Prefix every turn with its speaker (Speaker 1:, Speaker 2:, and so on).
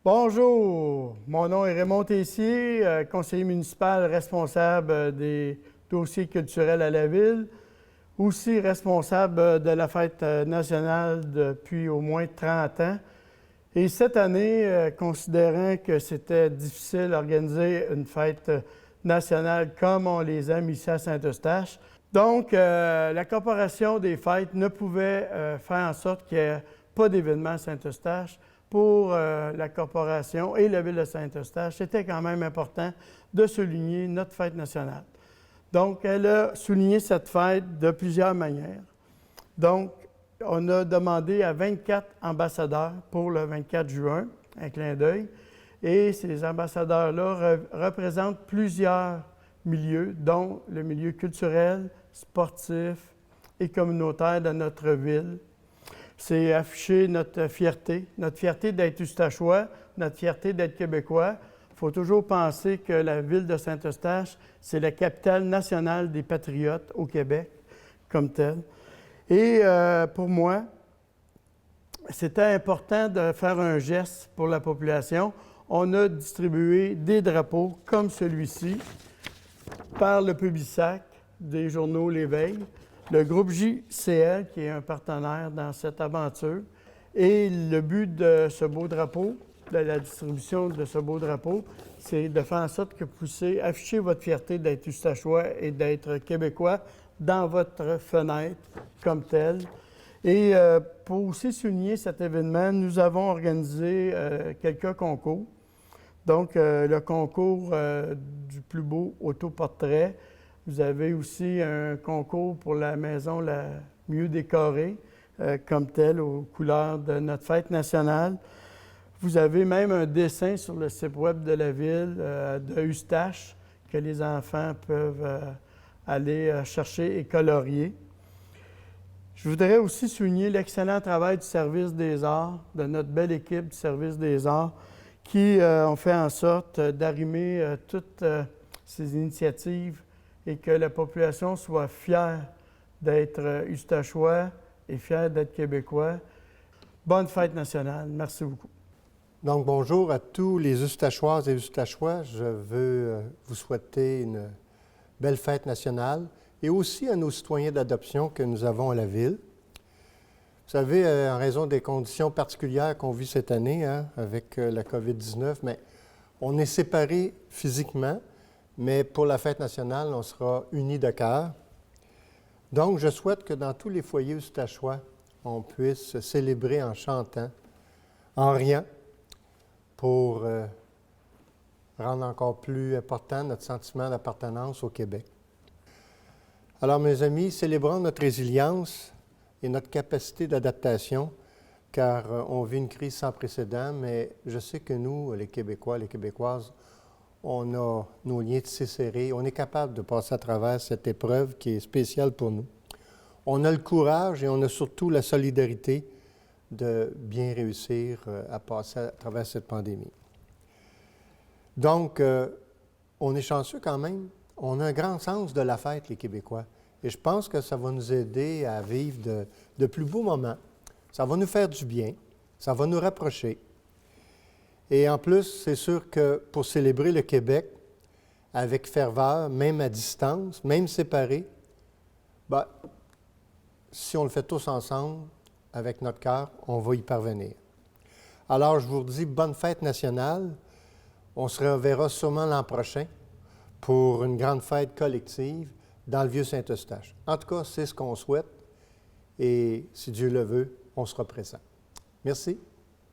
Speaker 1: Bonjour, mon nom est Raymond Tessier, conseiller municipal responsable des dossiers culturels à la ville, aussi responsable de la fête nationale depuis au moins 30 ans. Et cette année, considérant que c'était difficile d'organiser une fête nationale comme on les aime ici à Saint-Eustache, donc la Corporation des fêtes ne pouvait faire en sorte qu'il n'y ait pas d'événement à Saint-Eustache. Pour la Corporation et la Ville de Saint-Eustache, c'était quand même important de souligner notre fête nationale. Donc, elle a souligné cette fête de plusieurs manières. Donc, on a demandé à 24 ambassadeurs pour le 24 juin, un clin d'œil, et ces ambassadeurs-là représentent plusieurs milieux, dont le milieu culturel, sportif et communautaire de notre ville. C'est afficher notre fierté d'être Eustachois, notre fierté d'être Québécois. Il faut toujours penser que la ville de Saint-Eustache, c'est la capitale nationale des patriotes au Québec, comme telle. Et pour moi, c'était important de faire un geste pour la population. On a distribué des drapeaux comme celui-ci par le Publisac des journaux L'Éveil, le groupe JCL, qui est un partenaire dans cette aventure. Et le but de ce beau drapeau, de la distribution de ce beau drapeau, c'est de faire en sorte que vous puissiez afficher votre fierté d'être Eustachois et d'être Québécois dans votre fenêtre comme telle. Et pour aussi souligner cet événement, nous avons organisé quelques concours. Donc, le concours du plus beau autoportrait. Vous avez aussi un concours pour la maison la mieux décorée, comme telle, aux couleurs de notre fête nationale. Vous avez même un dessin sur le site web de la ville de Eustache que les enfants peuvent aller chercher et colorier. Je voudrais aussi souligner l'excellent travail du Service des arts, de notre belle équipe du Service des arts, qui ont fait en sorte d'arrimer toutes ces initiatives et que la population soit fière d'être Eustachois et fière d'être Québécois. Bonne fête nationale. Merci beaucoup.
Speaker 2: Donc, bonjour à tous les Eustachoises et Eustachois. Je veux vous souhaiter une belle fête nationale et aussi à nos citoyens d'adoption que nous avons à la ville. Vous savez, en raison des conditions particulières qu'on vit cette année, avec la COVID-19, mais on est séparés physiquement, mais pour la fête nationale, on sera unis de cœur. Donc, je souhaite que dans tous les foyers eustachois, on puisse célébrer en chantant, en riant, pour rendre encore plus important notre sentiment d'appartenance au Québec. Alors, mes amis, célébrons notre résilience et notre capacité d'adaptation, car on vit une crise sans précédent, mais je sais que nous, les Québécois, les Québécoises, on a nos liens tissés serrés, on est capable de passer à travers cette épreuve qui est spéciale pour nous. On a le courage et on a surtout la solidarité de bien réussir à passer à travers cette pandémie. Donc, on est chanceux quand même. On a un grand sens de la fête, les Québécois. Et je pense que ça va nous aider à vivre de plus beaux moments. Ça va nous faire du bien. Ça va nous rapprocher. Et en plus, c'est sûr que pour célébrer le Québec avec ferveur, même à distance, même séparés, si on le fait tous ensemble, avec notre cœur, on va y parvenir. Alors, je vous redis bonne fête nationale. On se reverra sûrement l'an prochain pour une grande fête collective dans le Vieux-Saint-Eustache. En tout cas, c'est ce qu'on souhaite et si Dieu le veut, on sera présent. Merci.